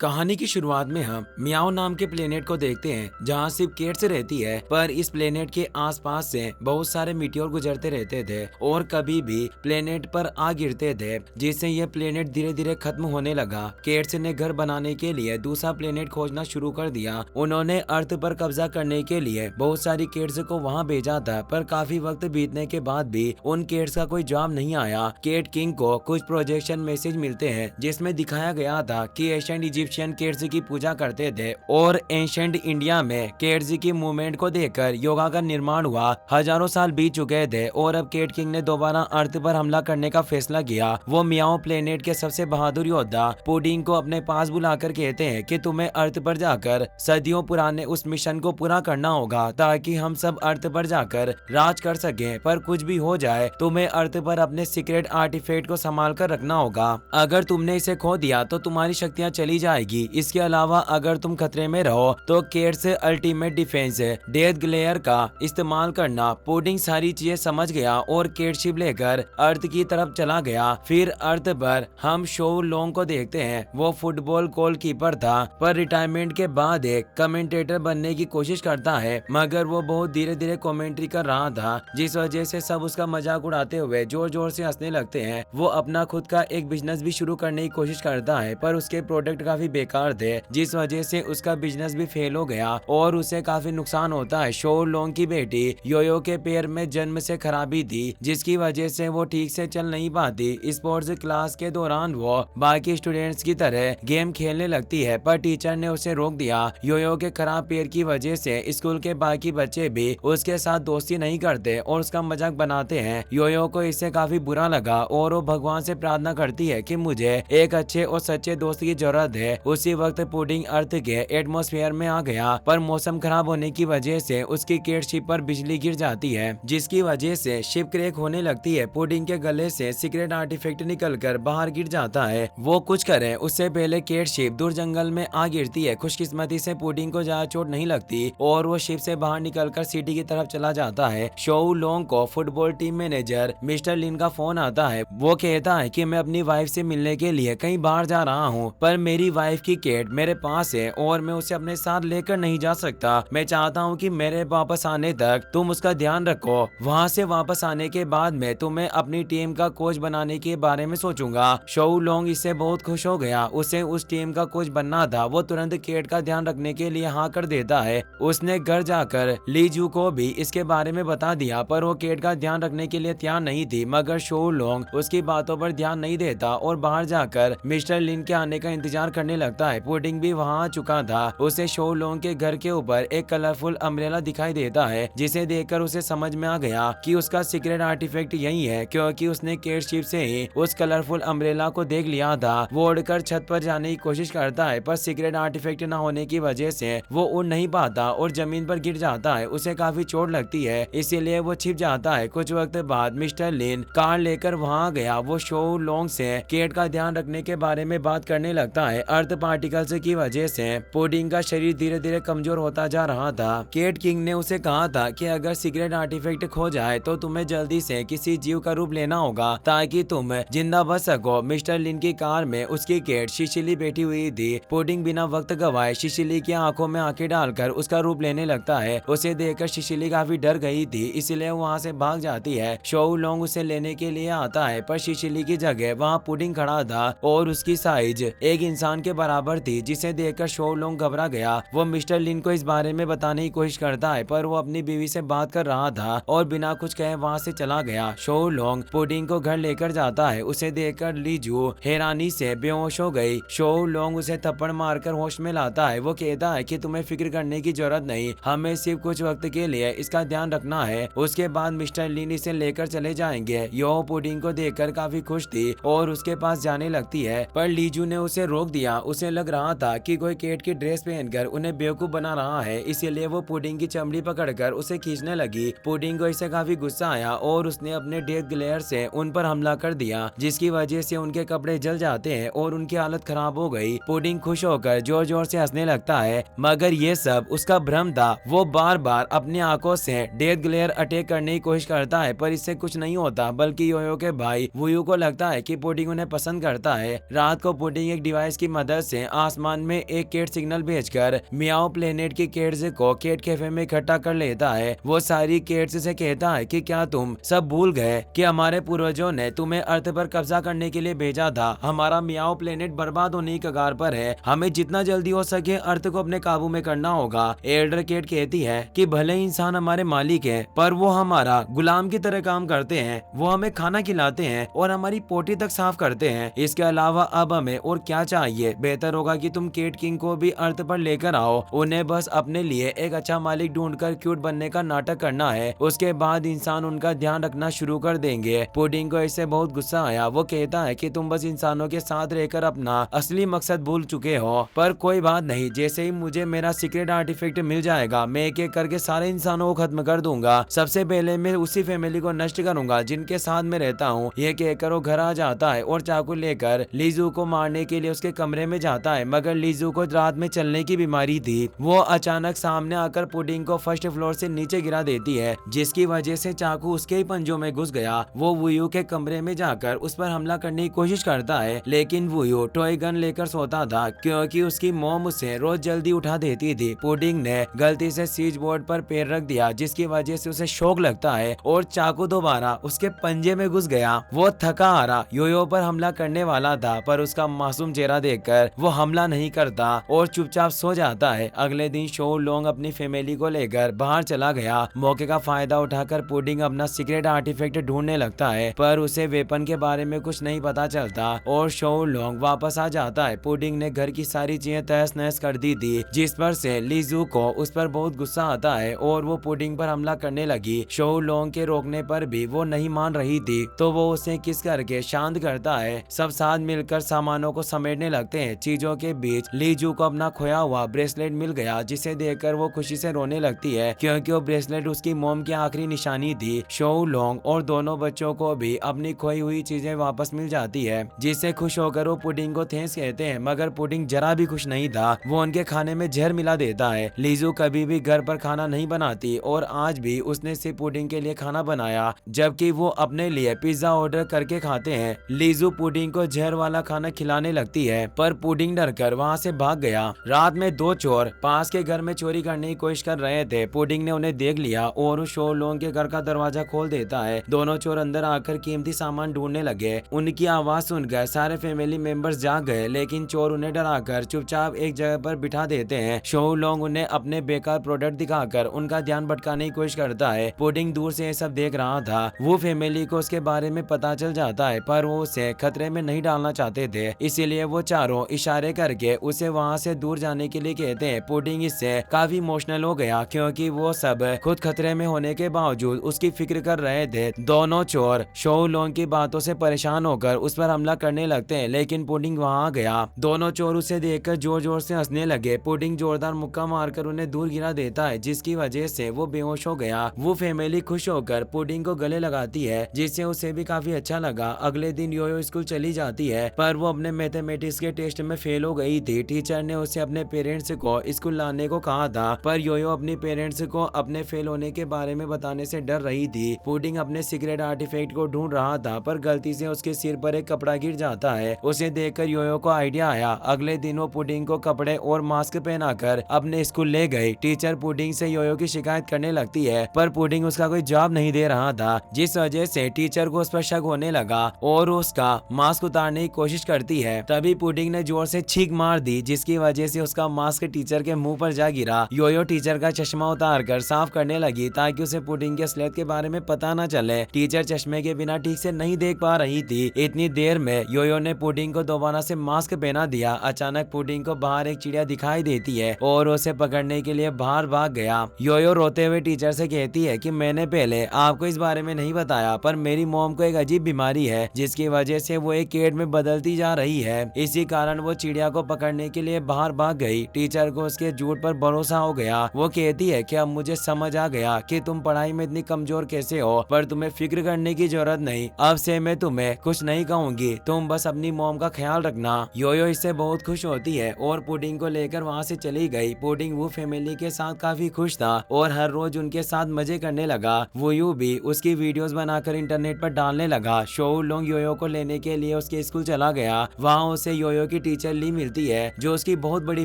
कहानी की शुरुआत में हम मियाओ नाम के प्लेनेट को देखते हैं जहाँ सिर्फ केट्स रहती है। पर इस प्लेनेट के आसपास से बहुत सारे मीटियोर गुजरते रहते थे और कभी भी प्लेनेट पर आ गिरते थे, जिससे यह प्लेनेट धीरे धीरे खत्म होने लगा। केट्स ने घर बनाने के लिए दूसरा प्लेनेट खोजना शुरू कर दिया। उन्होंने अर्थ पर कब्जा करने के लिए बहुत सारी केट्स को वहाँ भेजा था, पर काफी वक्त बीतने के बाद भी उन केट्स का कोई जवाब नहीं आया। केट किंग को कुछ प्रोजेक्शन मैसेज मिलते हैं जिसमें दिखाया गया था कि एशियन इजिप्शियन केट्स की पूजा करते थे और एंशंट इंडिया में केट्स की मूवमेंट को देखकर योगा का निर्माण हुआ। हजारों साल बीत चुके थे और अब केट किंग ने दोबारा अर्थ पर हमला करने का फैसला किया। वो मियाओ प्लेनेट के सबसे बहादुर योद्धा पुडिंग को अपने पास बुलाकर कहते हैं कि तुम्हें अर्थ पर जाकर सदियों पुराने उस मिशन को पूरा करना होगा ताकि हम सब अर्थ पर जाकर राज कर सकें। पर कुछ भी हो जाए, तुम्हें अर्थ पर अपने सीक्रेट आर्टिफैक्ट को संभाल कर रखना होगा। अगर तुमने इसे खो दिया तो तुम्हारी शक्तियां चली जाएगी। इसके अलावा अगर तुम खतरे में रहो तो केट्स अल्टीमेट डिफेंस डेथ ग्लेयर का इस्तेमाल करना। पुडिंग सारी चीजें समझ गया और केट शिप लेकर अर्थ की तरफ चला गया। फिर अर्थ पर हम शो लोंग को देखते हैं। वो फुटबॉल गोलकीपर था, पर रिटायरमेंट के बाद एक कमेंटेटर बनने की कोशिश करता है, मगर वो बहुत धीरे धीरे कमेंट्री कर रहा था, जिस वजह से सब उसका मजाक उड़ाते हुए जोर जोर से हंसने लगते हैं। वो अपना खुद का एक बिजनेस भी शुरू करने की कोशिश करता है, पर उसके प्रोडक्ट काफी बेकार थे, जिस वजह से उसका बिजनेस भी फेल हो गया और उसे काफी नुकसान होता है। शो लोंग की बेटी योयो के पैर में जन्म से खराबी थी, जिसकी वजह से वो ठीक से चल नहीं पाती। स्पोर्ट्स क्लास के दौरान वो बाकी स्टूडेंट्स की तरह गेम खेलने लगती है, पर टीचर ने उसे रोक दिया। योयो के खराब पैर की वजह से स्कूल के बाकी बच्चे भी उसके साथ दोस्ती नहीं करते और उसका मजाक बनाते हैं। योयो को इससे काफी बुरा लगा और वो भगवान से प्रार्थना करती है कि मुझे एक अच्छे और सच्चे दोस्त की जरूरत है। उसी वक्त पुडिंग अर्थ के एटमॉस्फेयर में आ गया, पर मौसम खराब होने की वजह से उसकी केट शिप पर बिजली गिर जाती है, जिसकी वजह से शिप क्रैक होने लगती है। पुडिंग के गले से सीक्रेट आर्टिफैक्ट निकलकर बाहर गिर जाता है। वो कुछ करे उससे पहले केट शिप दूर जंगल में आ गिरती है। खुशकिस्मती से पुडिंग को ज्यादा चोट नहीं लगती और वो शिप से बाहर निकलकर सिटी की तरफ चला जाता है। शोउ लोंग को फुटबॉल टीम मैनेजर मिस्टर लिन का फोन आता है। वो कहता है कि मैं अपनी वाइफ से मिलने के लिए कहीं बाहर जा रहा हूँ, पर मेरी वाइफ की केट मेरे पास है और मैं उसे अपने साथ लेकर नहीं जा सकता। मैं चाहता हूँ कि मेरे वापस आने तक तुम उसका ध्यान रखो। वहाँ से वापस आने के बाद मैं तुम्हें अपनी टीम का कोच बनाने के बारे में सोचूंगा। शोउ लोंग इससे बहुत खुश हो गया। उसे उस टीम का कोच बनना था। वो तुरंत केट का ध्यान रखने के लिए हाँ कर देता है। उसने घर जाकर लीजू को भी इसके बारे में बता दिया, पर वो केट का ध्यान रखने के लिए तैयार नहीं थी। मगर शोउ लोंग उसकी बातों पर ध्यान नहीं देता और बाहर जाकर मिस्टर लिन के आने का इंतजार करने लगता है। पुडिंग भी वहाँ आ चुका था। उसे शोउ लोंग के घर के ऊपर एक कलरफुल अम्ब्रेला दिखाई देता है, जिसे देखकर उसे समझ में आ गया कि उसका सीक्रेट आर्टिफैक्ट यही है, क्योंकि उसने केट शिप से ही उस कलरफुल अम्ब्रेला को देख लिया था। वो उड़कर छत पर जाने की कोशिश करता है, पर सीक्रेट आर्टिफैक्ट न होने की वजह से वो उड़ नहीं पाता और जमीन पर गिर जाता है। उसे काफी चोट लगती है, इसीलिए वो छिप जाता है। कुछ वक्त बाद मिस्टर लिन कार लेकर वहाँ आ गया। वो शोउ लोंग से केट का ध्यान रखने के बारे में बात करने लगता है। अर्थ पार्टिकल्स की वजह से पुडिंग का शरीर धीरे धीरे कमजोर होता जा रहा था। केट किंग ने उसे कहा था कि अगर सीक्रेट आर्टिफैक्ट खो जाए तो तुम्हें जल्दी से किसी जीव का रूप लेना होगा ताकि तुम जिंदा बच सको। मिस्टर लिन की कार में उसकी केट शिशिली बैठी हुई थी। पुडिंग बिना वक्त गवाए शिशिली की आंखों में आंखें डालकर उसका रूप लेने लगता है। उसे देखकर शिशिली काफी डर गई थी, इसलिए वहाँ से भाग जाती है। शोउ लोंग उसे लेने के लिए आता है, पर शिशिली की जगह वहाँ पुडिंग खड़ा था और उसकी साइज एक इंसान के बराबर थी, जिसे देखकर शोउ लोंग घबरा गया। वो मिस्टर लिन को इस बारे में बताने की कोशिश करता है, पर वो अपनी बीवी से बात कर रहा था और बिना कुछ कहे वहाँ से चला गया। शोउ लोंग पुडिंग को घर लेकर जाता है। उसे देखकर लीजू हैरानी से बेहोश हो गई। शोउ लोंग उसे थप्पड़ मारकर होश में लाता है। वो कहता है कि तुम्हें फिक्र करने की जरूरत नहीं, हमें सिर्फ कुछ वक्त के लिए इसका ध्यान रखना है, उसके बाद मिस्टर लिन इसे लेकर चले जाएंगे। यो पुडिंग को देखकर काफी खुश थी और उसके पास जाने लगती है, पर लीजू ने उसे रोक दिया। उसे लग रहा था कि कोई केट की ड्रेस पहनकर उन्हें बेवकूफ बना रहा है, इसीलिए वो पुडिंग की चमड़ी पकड़कर उसे खींचने लगी। पुडिंग को इससे काफी गुस्सा आया और उसने अपने डेथ ग्लेयर से उन पर हमला कर दिया, जिसकी वजह से उनके कपड़े जल जाते हैं और उनकी हालत खराब हो गई। पुडिंग खुश होकर जोर जोर से हंसने लगता है, मगर ये सब उसका भ्रम था। वो बार बार अपनी आंखों से डेथ ग्लेयर अटैक करने की कोशिश करता है, पर इससे कुछ नहीं होता, बल्कि योयो के भाई वुयू को लगता है कि पुडिंग उन्हें पसंद करता है। रात को पुडिंग एक डिवाइस की मदद मदद से आसमान में एक केट सिग्नल भेजकर मियाओ प्लेनेट की केट्स को केट कैफे में इकट्ठा कर लेता है। वो सारी केट्स से कहता है कि क्या तुम सब भूल गए कि हमारे पूर्वजों ने तुम्हें अर्थ पर कब्जा करने के लिए भेजा था। हमारा मियाओ प्लेनेट बर्बाद होने की कगार पर है। हमें जितना जल्दी हो सके अर्थ को अपने काबू में करना होगा। एल्डर केट कहती है कि भले ही इंसान हमारे मालिक है, पर वो हमारा गुलाम की तरह काम करते हैं। वो हमें खाना खिलाते हैं और हमारी पोटी तक साफ करते हैं। इसके अलावा अब हमें और क्या चाहिए? बेहतर होगा कि तुम केट किंग को भी अर्थ पर लेकर आओ। उन्हें बस अपने लिए एक अच्छा मालिक ढूंढकर क्यूट बनने का नाटक करना है। उसके बाद इंसान उनका ध्यान रखना शुरू कर देंगे। पुडिंग को इससे बहुत गुस्सा आया। वो कहता है कि तुम बस इंसानों के साथ रहकर अपना असली मकसद भूल चुके हो। पर कोई बात नहीं, जैसे ही मुझे मेरा सीक्रेट आर्टिफैक्ट मिल जाएगा, मैं एक एक करके सारे इंसानों को खत्म कर दूंगा। सबसे पहले मैं उसी फैमिली को नष्ट करूंगा जिनके साथ मैं रहता हूँ। ये कहकर वो घर आ जाता है और चाकू लेकर लीजू को मारने के लिए उसके कमरे में जाता है, मगर लीजू को रात में चलने की बीमारी थी। वो अचानक सामने आकर पुडिंग को फर्स्ट फ्लोर से नीचे गिरा देती है, जिसकी वजह से चाकू उसके ही पंजों में घुस गया। वो वुयू के कमरे में जाकर उस पर हमला करने की कोशिश करता है, लेकिन वुयू टॉय गन लेकर सोता था क्योंकि उसकी मॉम उसे रोज जल्दी उठा देती थी। पुडिंग ने गलती से स्विच बोर्ड पर पैर रख दिया, जिसकी वजह से उसे शौक लगता है और चाकू दोबारा उसके पंजे में घुस गया। वो थका हारा योयो पर हमला करने वाला था, पर उसका मासूम चेहरा देखकर वो हमला नहीं करता और चुपचाप सो जाता है। अगले दिन शो लोंग अपनी फैमिली को लेकर बाहर चला गया। मौके का फायदा उठाकर पुडिंग अपना सीक्रेट आर्टिफैक्ट ढूंढने लगता है, पर उसे वेपन के बारे में कुछ नहीं पता चलता और शो लोंग वापस आ जाता है। पुडिंग ने घर की सारी चीजें तहस नहस कर दी थी, जिस पर से लीजू को उस पर बहुत गुस्सा आता है और वो पुडिंग पर हमला करने लगी। शो लोंग के रोकने पर भी वो नहीं मान रही थी, तो वो उसे किस करके शांत करता है। सब साथ मिलकर सामानों को समेटने लगते हैं। चीजों के बीच लीजू को अपना खोया हुआ ब्रेसलेट मिल गया, जिसे देखकर वो खुशी से रोने लगती है क्योंकि वो ब्रेसलेट उसकी मॉम की आखिरी निशानी थी। शो लोंग और दोनों बच्चों को भी अपनी खोई हुई चीजें वापस मिल जाती है, जिससे खुश होकर वो पुडिंग को थैंक्स कहते हैं, मगर पुडिंग जरा भी खुश नहीं था। वो उनके खाने में जहर मिला देता है। लीजू कभी भी घर पर खाना नहीं बनाती और आज भी उसने सिर्फ पुडिंग के लिए खाना बनाया, जबकि वो अपने लिए पिज्जा ऑर्डर करके खाते हैं। लीजू पुडिंग को जहर वाला खाना खिलाने लगती है, पर पुडिंग डरकर वहाँ से भाग गया। रात में दो चोर पास के घर में चोरी करने की कोशिश कर रहे थे। पुडिंग ने उन्हें देख लिया और उस शो लोंग के घर का दरवाजा खोल देता है। दोनों चोर अंदर आकर कीमती सामान ढूंढने लगे। उनकी आवाज सुनकर सारे फैमिली मेंबर्स जाग गए, लेकिन चोर उन्हें डराकर चुपचाप एक जगह पर बिठा देते हैं। शो लोंग उन्हें अपने बेकार प्रोडक्ट दिखाकर उनका ध्यान भटकाने की कोशिश करता है। पुडिंग दूर से ये सब देख रहा था। वो फैमिली को उसके बारे में पता चल जाता है, पर वो उसे खतरे में नहीं डालना चाहते थे, इसीलिए वो चारों इशारे करके उसे वहाँ से दूर जाने के लिए कहते हैं। पुडिंग इससे काफी इमोशनल हो गया क्योंकि वो सब खुद खतरे में होने के बावजूद उसकी फिक्र कर रहे थे। दोनों चोर शो लोंग की बातों से परेशान होकर उस पर हमला करने लगते हैं, लेकिन पुडिंग वहाँ आ गया। दोनों चोर उसे देखकर जोर जोर से हंसने लगे। पुडिंग जोरदार मुक्का मारकर उन्हें दूर गिरा देता है, जिसकी वजह से वो बेहोश हो गया। वो फैमिली खुश होकर पुडिंग को गले लगाती है, जिससे उसे भी काफी अच्छा लगा। अगले दिन योयो स्कूल चली जाती है, पर वो अपने मैथमेटिक्स के टेस्ट में फेल हो गई थी। टीचर ने उसे अपने पेरेंट्स को स्कूल लाने को कहा था, पर योयो अपनी पेरेंट्स को अपने फेल होने के बारे में बताने से डर रही थी। पुडिंग अपने सीक्रेट आर्टिफैक्ट को ढूंढ रहा था, पर गलती से उसके सिर पर एक कपड़ा गिर जाता है। उसे देखकर योयो को आइडिया आया। अगले दिन वो पुडिंग को कपड़े और मास्क पहनाकर अपने स्कूल ले गई। टीचर पुडिंग से योयो की शिकायत करने लगती है, पर पुडिंग उसका कोई जवाब नहीं दे रहा था, जिस वजह से टीचर को उस पर शक होने लगा और उसका मास्क उतारने की कोशिश करती है। तभी पुडिंग ने जोर से छींक मार दी, जिसकी वजह से उसका मास्क टीचर के मुंह पर जा गिरा। योयो टीचर का चश्मा उतार कर साफ करने लगी ताकि उसे पुडिंग के असलियत के बारे में पता न चले। टीचर चश्मे के बिना ठीक से नहीं देख पा रही थी। इतनी देर में योयो ने पुडिंग को दोबारा से मास्क पहना दिया। अचानक पुडिंग को बाहर एक चिड़िया दिखाई देती है और उसे पकड़ने के लिए बाहर भाग गया। योयो रोते हुए टीचर से कहती है कि मैंने पहले आपको इस बारे में नहीं बताया, पर मेरी मॉम को एक अजीब बीमारी है, जिसकी वजह से वो एक केट में बदलती जा रही है। इसी कारण वो चिड़िया को पकड़ने के लिए बाहर भाग गई। टीचर को उसके झूठ पर भरोसा हो गया। वो कहती है कि अब मुझे समझ आ गया कि तुम पढ़ाई में इतनी कमजोर कैसे हो, पर तुम्हें फिक्र करने की जरूरत नहीं। अब से मैं तुम्हें कुछ नहीं कहूंगी, तुम बस अपनी मॉम का ख्याल रखना। योयो इससे बहुत खुश होती है और पुडिंग को लेकर वहाँ से चली गई। पुडिंग वो फैमिली के साथ काफी खुश था और हर रोज उनके साथ मजे करने लगा। वो यू भी उसकी वीडियोस बनाकर इंटरनेट पर डालने लगा। शो लोंग योयो को लेने के लिए उसके स्कूल चला गया। वहाँ उसे योयो की टीचर ली मिलती है जो उसकी बहुत बड़ी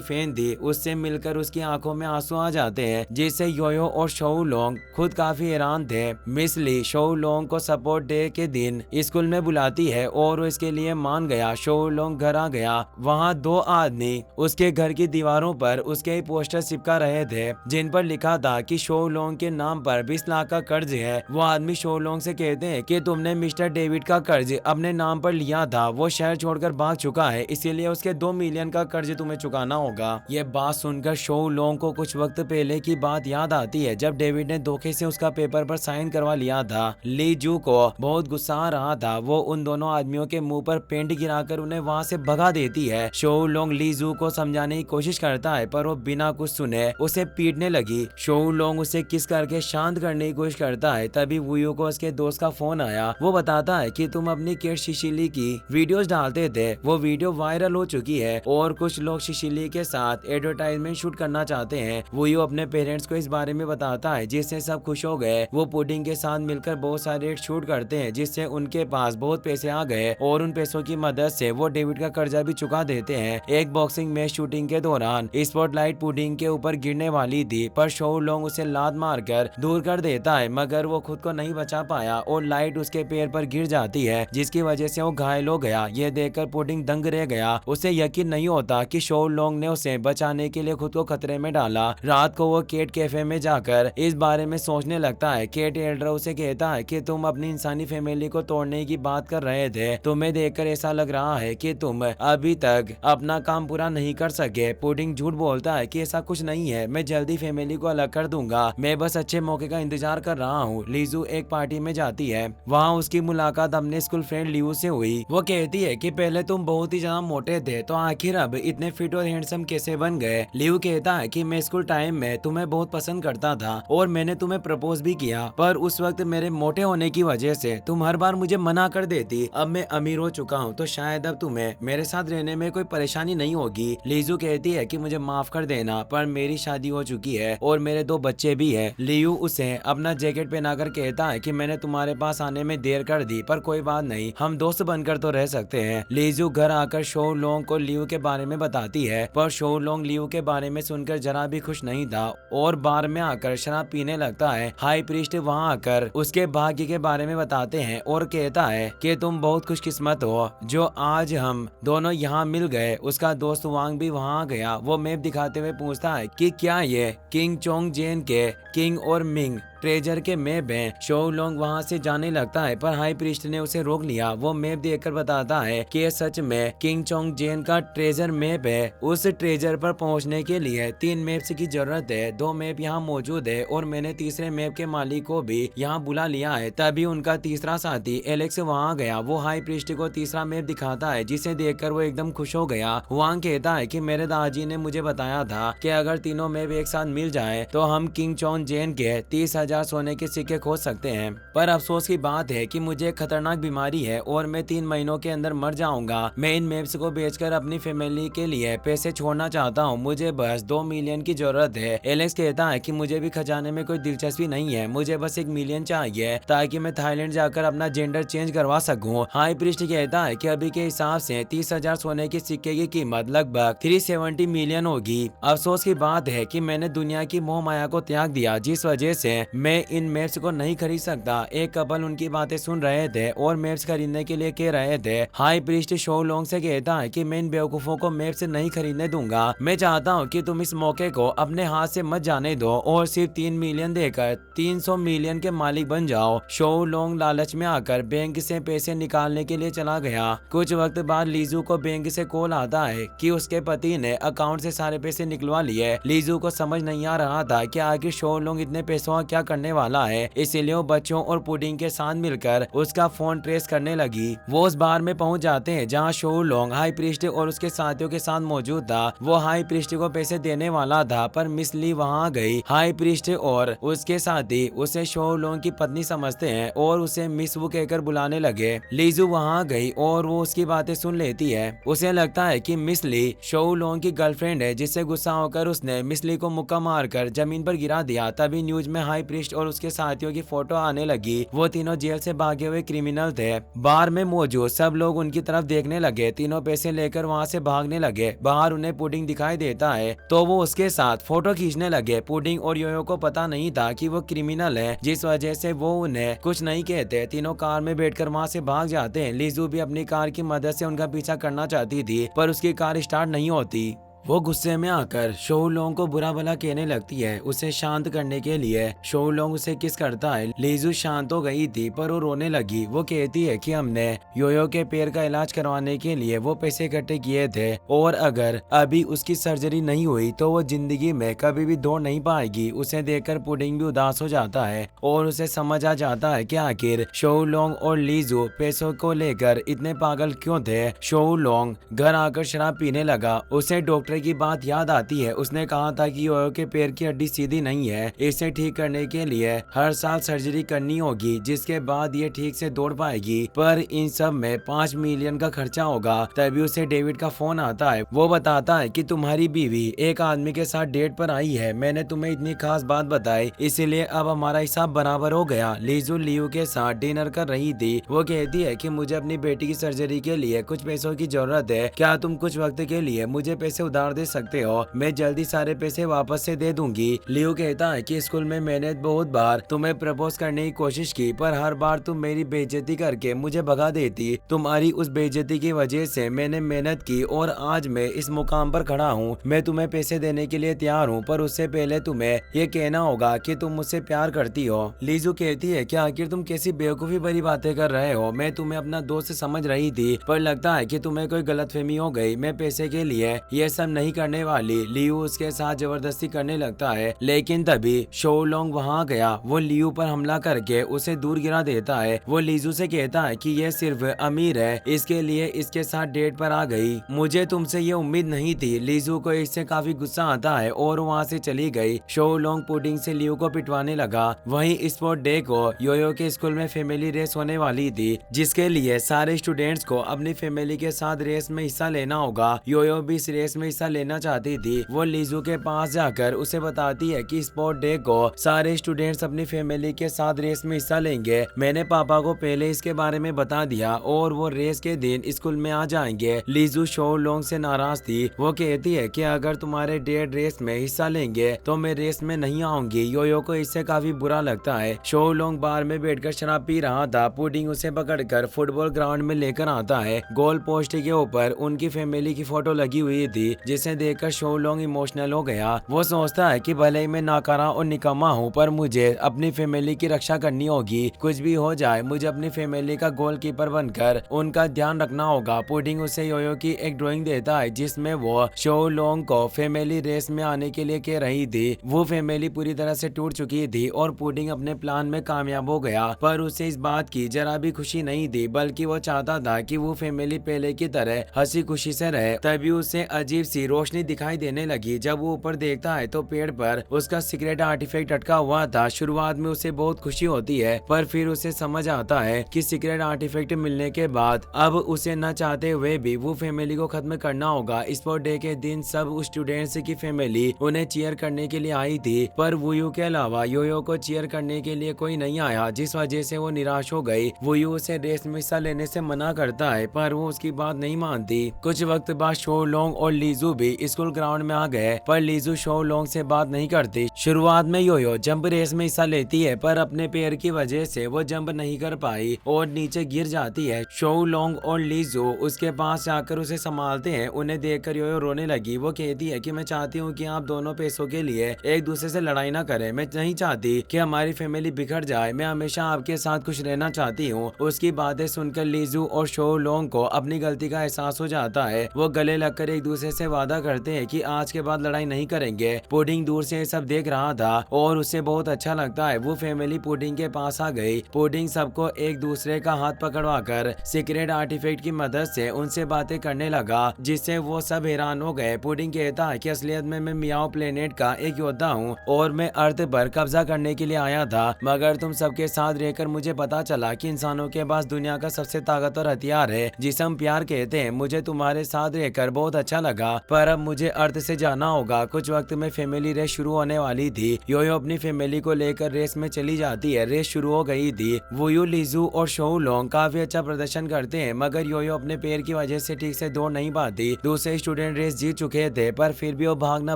फैन थी। उससे मिलकर उसकी आंखों में आंसू आ जाते हैं, जिससे योयो और शोउ लोंग खुद काफी हैरान थे। मिस ली शोउ लोंग को सपोर्ट डे के दिन स्कूल में बुलाती है और वो इसके लिए मान गया। शोउ लोंग घर आ गया। वहाँ दो आदमी उसके घर की दीवारों पर उसके ही पोस्टर चिपका रहे थे जिन पर लिखा था कि शोउ लोंग के नाम पर 20 लाख का कर्ज है। वो आदमी शोउ लोंग से कहते हैं कि तुमने मिस्टर डेविड का कर्ज अपने नाम पर लिया था, वो शहर छोड़कर भाग चुका है, इसीलिए उसके 2 मिलियन का कर्ज तुम्हें चुकाना होगा। ये बात सुनकर शोउ लोंग को कुछ वक्त पहले की बात याद आती है जब डेविड ने धोखे से उसका पेपर पर साइन करवा लिया था। ली जू को बहुत गुस्सा आ रहा था। वो उन दोनों आदमियों के मुंह पर पेंट गिराकर उन्हें वहां से भगा देती है। शोउ लोंग ली जू को समझाने की कोशिश करता है पर वो बिना कुछ सुने उसे पीटने लगी। शोउ लोंग उसे किस करके शांत करने की कोशिश करता है। तभी वुयू को उसके दोस्त का फोन आया। वो बताता है कि तुम अपनी किड शिशिली की वीडियोस डालते थे, वो वीडियो वायरल हो चुकी है और कुछ लोग शिशिली के साथ एडवर्टाइजमेंट शूट करना चाहते हैं। वुयू अपने पेरेंट्स को इस बारे में बताता है जिससे सब खुश हो गए। वो पुडिंग के साथ मिलकर बहुत सारे एड शूट करते हैं जिससे उनके पास बहुत पैसे आ गए और उन पैसों की मदद से वो डेविड का कर्जा भी चुका देते हैं। एक बॉक्सिंग मैच शूटिंग के दौरान स्पॉटलाइट पुडिंग के ऊपर गिरने वाली थी पर शोउ लोंग उसे लात मारकर दूर कर देता है, मगर वो खुद को नहीं बचा पाया और लाइट उसके पैर पर गिर जाती है जिसकी वजह से वो घायल हो गया। ये देखकर पुडिंग दंग रह गया। उसे यकीन नहीं होता कि शोउ लोंग ने उसे बचाने के लिए खुद को खतरे में डाला। रात को वो केट कैफे में जाकर इस बारे में सोचने लगता है। केट एल्डर उसे कहता है कि तुम अपनी इंसानी फैमिली को तोड़ने की बात कर रहे थे, तुम्हें देखकर ऐसा लग रहा है कि तुम अभी तक अपना काम पूरा नहीं कर सके। पुडिंग झूठ बोलता है कि ऐसा कुछ नहीं है, मैं जल्दी फैमिली को अलग कर दूंगा, मैं बस अच्छे मौके का इंतजार कर रहा हूँ। लीजू एक पार्टी में जाती है। वहाँ उसकी मुलाकात अपने स्कूल फ्रेंड लियू से हुई। वो कहती है कि पहले तुम बहुत ही ज्यादा मोटे थे तो आखिर अब इतने फिट और हैंडसम कैसे बन गए। लियू कहता है कि मैं स्कूल टाइम में तुम्हें बहुत पसंद करता था और मैंने तुम्हें प्रपोज भी किया, पर उस वक्त मेरे मोटे होने की वजह से तुम हर बार मुझे मना कर देती। अब मैं अमीर हो चुका हूँ तो शायद अब तुम्हें मेरे साथ रहने में कोई परेशानी नहीं होगी। लीजू कहती है कि मुझे माफ कर देना, पर मेरी शादी हो चुकी है और मेरे 2 बच्चे भी है। लियू उसे अपना जैकेट पहनाकर कहता है कि मैंने तुम्हारे पास आने में देर कर दी, पर कोई बात नहीं, हम दोस्त बनकर तो रह सकते हैं। लीजू घर आकर शोउ लोंग को लियू के बारे में बताती है, पर शोउ लोंग लियू के बारे में सुनकर जरा भी खुश नहीं था और बार में आकर शराब पीने लगता है। हाई प्रीस्ट वहाँ आकर उसके भाग्य के बारे में बताते हैं और कहता है कि तुम बहुत खुशकिस्मत हो जो आज हम दोनों यहाँ मिल गए। उसका दोस्त वांग भी वहाँ आ गया। वो मैप दिखाते हुए पूछता है कि क्या ये किंग चोंग जेन के किंग और मिंग ट्रेजर के मैप हैं। शोउ लोंग वहां से जाने लगता है पर हाई प्रीस्ट ने उसे रोक लिया। वो मैप देखकर बताता है कि ये सच में किंग चोंग जेन का ट्रेजर मैप है। उस ट्रेजर पर पहुंचने के लिए 3 मैप्स की जरूरत है। 2 मैप यहाँ मौजूद है और मैंने तीसरे मैप के मालिक को भी यहाँ बुला लिया है। तभी उनका तीसरा साथी एलेक्स वहाँ गया। वो हाई प्रीस्ट को तीसरा मैप दिखाता है जिसे देखकर वो एकदम खुश हो गया। वांग कहता है कि मेरे दादाजी ने मुझे बताया था कि अगर तीनों मैप एक साथ मिल जाए तो हम किंग चोंग जेन के 30,000 सोने के सिक्के खोज सकते हैं। पर अफसोस की बात है कि मुझे एक खतरनाक बीमारी है और मैं 3 महीनों के अंदर मर जाऊंगा। मैं इन मैप्स को बेचकर अपनी फैमिली के लिए पैसे छोड़ना चाहता हूँ। मुझे बस 2 मिलियन की जरूरत है। एलेक्स कहता है कि मुझे भी खजाने में कोई दिलचस्पी नहीं है, मुझे बस 1 मिलियन चाहिए ताकि मैं थाईलैंड जाकर अपना जेंडर चेंज करवा सकूं। हाई प्रीस्ट कहता है कि अभी के हिसाब से 30,000 सोने के सिक्के की कीमत लगभग 370 मिलियन होगी। अफसोस की बात है कि मैंने दुनिया की मोह माया को त्याग दिया, जिस वजह से मैं इन मैप्स को नहीं खरीद सकता। एक कपल उनकी बातें सुन रहे थे और मैप्स खरीदने के लिए कह रहे थे। हाई प्रीस्ट शोउ लोंग से कहता है कि मैं इन बेवकूफों को मैप्स नहीं खरीदने दूंगा। मैं चाहता हूँ कि तुम इस मौके को अपने हाथ से मत जाने दो और सिर्फ 3 मिलियन देकर 300 मिलियन के मालिक बन जाओ। शोउ लोंग लालच में आकर बैंक से पैसे निकालने के लिए चला गया। कुछ वक्त बाद लीजू को बैंक से कॉल आता है कि उसके पति ने अकाउंट से सारे पैसे निकलवा लिए। लीजू को समझ नहीं आ रहा था कि आखिर शोउ लोंग इतने पैसों का क्या करने वाला है, इसलिए वो बच्चों और पुडिंग के साथ मिलकर उसका फोन ट्रेस करने लगी। वो उस बार में पहुंच जाते हैं जहां शोउ लोंग हाई प्रीस्ट और उसके साथियों के साथ मौजूद था। वो हाई प्रीस्ट को पैसे देने वाला था पर मिस ली वहां आ गई। हाई प्रीस्ट और उसके साथी उसे शोउ लोंग की पत्नी समझते हैं और उसे मिस वू कहकर बुलाने लगे। लीजू वहां आ गई और वो उसकी बातें सुन लेती है। उसे लगता है कि मिस ली शोउ लोंग की गर्लफ्रेंड है, जिससे गुस्सा होकर उसने मिस ली को मुक्का मारकर जमीन पर गिरा दिया। तभी न्यूज में हाई क्रिस्ट और उसके साथियों की फोटो आने लगी। वो तीनों जेल से भागे हुए क्रिमिनल थे। बार में मौजूद सब लोग उनकी तरफ देखने लगे। तीनों पैसे लेकर वहाँ से भागने लगे। बाहर उन्हें पुडिंग दिखाई देता है तो वो उसके साथ फोटो खींचने लगे। पुडिंग और योयो को पता नहीं था कि वो क्रिमिनल है, जिस वजह से वो उन्हें कुछ नहीं कहते। तीनों कार में बैठकर वहाँ से भाग जाते हैं। लीजू भी अपनी कार की मदद से उनका पीछा करना चाहती थी पर उसकी कार स्टार्ट नहीं होती। वो गुस्से में आकर शोलोंग को बुरा भला कहने लगती है। उसे शांत करने के लिए शोलोंग उसे किस करता है। लीजू शांत हो गई थी पर वो रोने लगी। वो कहती है कि हमने योयो के पैर का इलाज करवाने के लिए वो पैसे इकट्ठे किए थे और अगर अभी उसकी सर्जरी नहीं हुई तो वो जिंदगी में कभी भी दौड़ नहीं पाएगी। उसे देखकर पुडिंग भी उदास हो जाता है और उसे समझ आ जाता है कि आखिर शोलोंग और लीजू पैसों को लेकर इतने पागल क्यों थे। शोलोंग घर आकर शराब पीने लगा। उसे डॉक्टर की बात याद आती है। उसने कहा था कि योयो के पैर की हड्डी सीधी नहीं है, इसे ठीक करने के लिए हर साल सर्जरी करनी होगी जिसके बाद ये ठीक से दौड़ पाएगी। पर इन सब में 5 मिलियन का खर्चा होगा। तभी उसे डेविड का फोन आता है। वो बताता है कि तुम्हारी बीवी एक आदमी के साथ डेट पर आई है। मैंने तुम्हें इतनी खास बात बताई इसीलिए अब हमारा हिसाब बराबर हो गया। लीजू लियू के साथ डिनर कर रही थी। वो कहती है कि मुझे अपनी बेटी की सर्जरी के लिए कुछ पैसों की जरूरत है। क्या तुम कुछ वक्त के लिए मुझे पैसे उधार दे सकते हो? मैं जल्दी सारे पैसे वापस से दे दूंगी। लियो कहता है कि स्कूल में मैंने बहुत बार तुम्हें प्रपोज करने की कोशिश की पर हर बार तुम मेरी बेइज्जती करके मुझे भगा देती। तुम्हारी उस बेइज्जती की वजह से मैंने मेहनत की और आज मैं इस मुकाम पर खड़ा हूँ। मैं तुम्हें पैसे देने के लिए तैयार हूँ पर उससे पहले तुम्हें ये कहना होगा कि तुम मुझसे प्यार करती हो। लीजू कहती है कि आखिर तुम कैसी बेवकूफी भरी बातें कर रहे हो। मैं तुम्हें अपना दोस्त समझ रही थी पर लगता है कि तुम्हें कोई गलतफहमी हो गई। मैं पैसे के लिए ये सब नहीं करने वाली। लियू उसके साथ जबरदस्ती करने लगता है लेकिन तभी शोलोंग वहां गया। वो लियू पर हमला करके उसे दूर गिरा देता है। वो लीजू से कहता है कि ये सिर्फ अमीर है इसके लिए इसके साथ डेट पर आ गई। मुझे तुमसे ये उम्मीद नहीं थी। लीजू को इससे काफी गुस्सा आता है और वहाँ से चली गई। शोलोंग पुडिंग से लियू को पिटवाने लगा। वहीं स्पोर्ट डे को योयो के स्कूल में फैमिली रेस होने वाली थी जिसके लिए सारे स्टूडेंट्स को अपनी फैमिली के साथ रेस में हिस्सा लेना होगा। योयो भी इस रेस में हिस्सा लेना चाहती थी। वो लीजू के पास जाकर उसे बताती है कि स्पोर्ट डे को सारे स्टूडेंट्स अपनी फैमिली के साथ रेस में हिस्सा लेंगे। मैंने पापा को पहले इसके बारे में बता दिया और वो रेस के दिन स्कूल में आ जाएंगे। लीजू शोलोंग से नाराज थी। वो कहती है कि अगर तुम्हारे डैड रेस में हिस्सा लेंगे तो मैं रेस में नहीं आऊंगी। योयो को इससे काफी बुरा लगता है। शोलोंग बार में बैठकर शराब पी रहा था। पुडिंग उसे पकड़कर फुटबॉल ग्राउंड में लेकर आता है। गोल पोस्ट के ऊपर उनकी फैमिली की फोटो लगी हुई थी जिसे देखकर शोलोंग इमोशनल हो गया। वो सोचता है कि भले ही मैं नाकारा और निकम्मा हूँ पर मुझे अपनी फैमिली की रक्षा करनी होगी। कुछ भी हो जाए मुझे अपनी फैमिली का गोलकीपर बनकर उनका ध्यान रखना होगा। पुडिंग उसे योयो की एक ड्राइंग देता है जिसमें वो शोलोंग को फैमिली रेस में आने के लिए कह रही थी। वो फैमिली पूरी तरह से टूट चुकी थी और पुडिंग अपने प्लान में कामयाब हो गया पर उसे इस बात की जरा भी खुशी नहीं थी बल्कि वो चाहता था कि वो फैमिली पहले की तरह हंसी खुशी से रहे। तभी उसे अजीब सी रोशनी दिखाई देने लगी। जब वो ऊपर देखता है तो पेड़ पर उसका सीक्रेट आर्टिफैक्ट अटका हुआ था। शुरुआत में उसे बहुत खुशी होती है पर फिर उसे समझ आता है कि सीक्रेट आर्टिफैक्ट मिलने के बाद अब उसे न चाहते हुए भी वो फैमिली को खत्म करना होगा। स्पोर्ट डे के दिन सब स्टूडेंट्स की फैमिली उन्हें चीयर करने के लिए आई थी पर वुयू के अलावा योयो को चीयर करने के लिए कोई नहीं आया जिस वजह से वो निराश हो गई। वुयू उसे रेस में हिस्सा लेने से मना करता है पर वो उसकी बात नहीं मानती। कुछ वक्त बाद शोलोंग और लीजू भी स्कूल ग्राउंड में आ गए पर लीजू शोलोंग से बात नहीं करती। शुरुआत में योयो जंप रेस में हिस्सा लेती है पर अपने पैर की वजह से वो जंप नहीं कर पाई और नीचे गिर जाती है। शोलोंग और लीजू उसके पास जाकर उसे संभालते हैं। उन्हें देखकर योयो रोने लगी। वो कहती है कि मैं चाहती हूँ कि आप दोनों पैसों के लिए एक दूसरे से लड़ाई ना करें। मैं नहीं चाहती कि हमारी फैमिली बिखर जाए। मैं हमेशा आपके साथ खुश रहना चाहती हूँ। उसकी बातें सुनकर लीजू और शोलोंग को अपनी गलती का एहसास हो जाता है। वो गले लगकर एक दूसरे से वादा करते हैं कि आज के बाद लड़ाई नहीं करेंगे। पुडिंग दूर से सब देख रहा था और उसे बहुत अच्छा लगता है। वो फैमिली पुडिंग के पास आ गई। पुडिंग सबको एक दूसरे का हाथ पकड़वा कर सीक्रेट आर्टिफैक्ट की मदद से उनसे बातें करने लगा जिससे वो सब हैरान हो गए। पुडिंग कहता है कि असलियत में मैं मियाओ प्लेनेट का एक योद्धा हूँ और मैं अर्थ पर कब्जा करने के लिए आया था मगर तुम सबके साथ रहकर मुझे पता चला कि इंसानों के पास दुनिया का सबसे ताकतवर हथियार है जिसे हम प्यार कहते हैं। मुझे तुम्हारे साथ रहकर बहुत अच्छा लगा। पर अब मुझे अर्थ से जाना होगा। कुछ वक्त में फैमिली रेस शुरू होने वाली थी। योयो अपनी फैमिली को लेकर रेस में चली जाती है। रेस शुरू हो गई थी। वुयू, लिजू और शोउ लोंग काफी अच्छा प्रदर्शन करते हैं, मगर योयो अपने पैर की वजह से ठीक से दौड़ नहीं पाती। दूसरे स्टूडेंट रेस जीत चुके थे, पर फिर भी वो भागना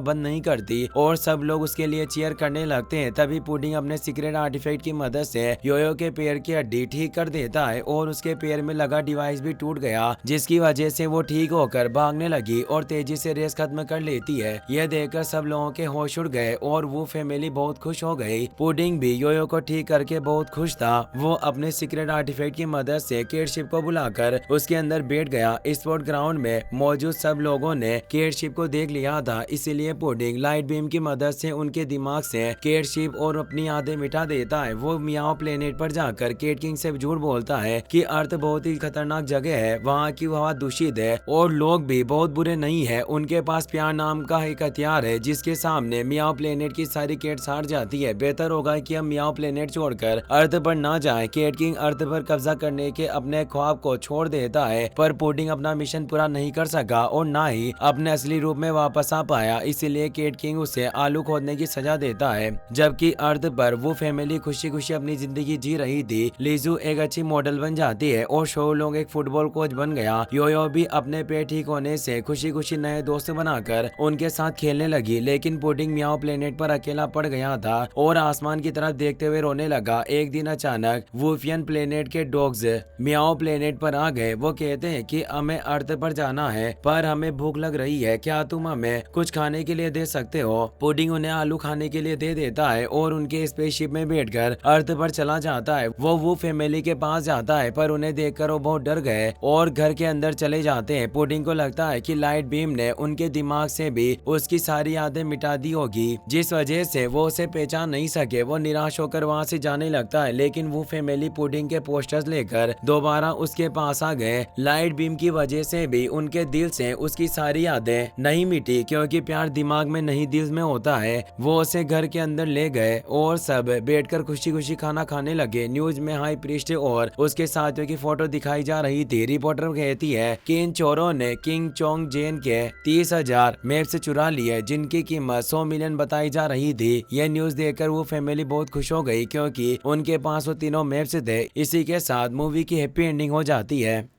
बंद नहीं करती और सब लोग उसके लिए चीयर करने लगते हैं। तभी पुडिंग अपने सीक्रेट आर्टिफैक्ट की मदद से योयो के पैर की हड्डी ठीक कर देता है और उसके पैर में लगा डिवाइस भी टूट गया, जिसकी वजह से वो ठीक होकर भागने लगी और तेजी से रेस खत्म कर लेती है। यह देखकर सब लोगों के होश उड़ गए और वो फैमिली बहुत खुश हो गई। पुडिंग भी योयो को ठीक करके बहुत खुश था। वो अपने सीक्रेट आर्टिफैक्ट की मदद से केट शिप को बुलाकर उसके अंदर बैठ गया। स्पोर्ट ग्राउंड में मौजूद सब लोगों ने केट शिप को देख लिया था, इसीलिए पुडिंग लाइट बीम की मदद से उनके दिमाग से केट शिप और अपनी यादें मिटा देता है। वो मियाओ प्लेनेट पर जाकर केट किंग से झूठ बोलता है कि अर्थ बहुत ही खतरनाक जगह है, वहाँ की हवा दूषित है और लोग भी बहुत बुरे नहीं है। उनके पास प्यार नाम का एक हथियार है जिसके सामने मियाओ प्लेनेट की सारी केट्स हार जाती है। बेहतर होगा कि हम मियाओ प्लेनेट छोड़कर अर्थ पर ना जाएं। केट किंग अर्थ पर कब्जा करने के अपने ख्वाब को छोड़ देता है, पर पुडिंग अपना मिशन पूरा नहीं कर सका और ना ही अपने असली रूप में वापस आ पाया, इसीलिए केट किंग उसे आलू खोदने की सजा देता है। जबकि अर्थ पर वो फैमिली खुशी खुशी अपनी जिंदगी जी रही थी। लिजू एक अच्छी मॉडल बन जाती है और शो लोग एक फुटबॉल कोच बन गया। योयो भी अपने पेट ठीक होने से खुशी खुशी नए दोस्त बनाकर उनके साथ खेलने लगी, लेकिन पुडिंग मियाओ प्लेनेट पर अकेला पड़ गया था और आसमान की तरफ देखते हुए रोने लगा। एक दिन अचानक वूफियन प्लेनेट के डॉग्स मियाओ प्लेनेट पर आ गए। वो कहते हैं कि हमें अर्थ पर जाना है, पर हमें भूख लग रही है, क्या तुम हमें कुछ खाने के लिए दे सकते हो? पुडिंग उन्हें आलू खाने के लिए दे देता है और उनके स्पेसशिप में बैठकर अर्थ पर चला जाता है। वो फैमिली के पास जाता है, पर उन्हें देखकर वो बहुत डर गए और घर के अंदर चले जाते हैं। पुडिंग को लगता है कि लाइट बीम ने उनके दिमाग से भी उसकी सारी यादें मिटा दी होगी, जिस वजह से वो उसे पहचान नहीं सके। वो निराश होकर वहाँ से जाने लगता है, लेकिन वो फैमिली पुडिंग के पोस्टर्स लेकर दोबारा उसके पास आ गए। लाइट बीम की वजह से भी उनके दिल से उसकी सारी यादें नहीं मिटी, क्योंकि प्यार दिमाग में नहीं दिल में होता है। वो उसे घर के अंदर ले गए और सब बैठकर खुशी खुशी खाना खाने लगे। न्यूज में हाई प्रीस्ट और उसके साथियों की फोटो दिखाई जा रही थी। रिपोर्टर कहती है कि इन चोरों ने किंग चोंग जेन के 30,000 मैप्स चुरा लिए, जिनकी कीमत 100 मिलियन बताई जा रही थी। यह न्यूज देखकर वो फैमिली बहुत खुश हो गई, क्योंकि उनके पास वो तीनों मैप्स थे। इसी के साथ मूवी की हैप्पी एंडिंग हो जाती है।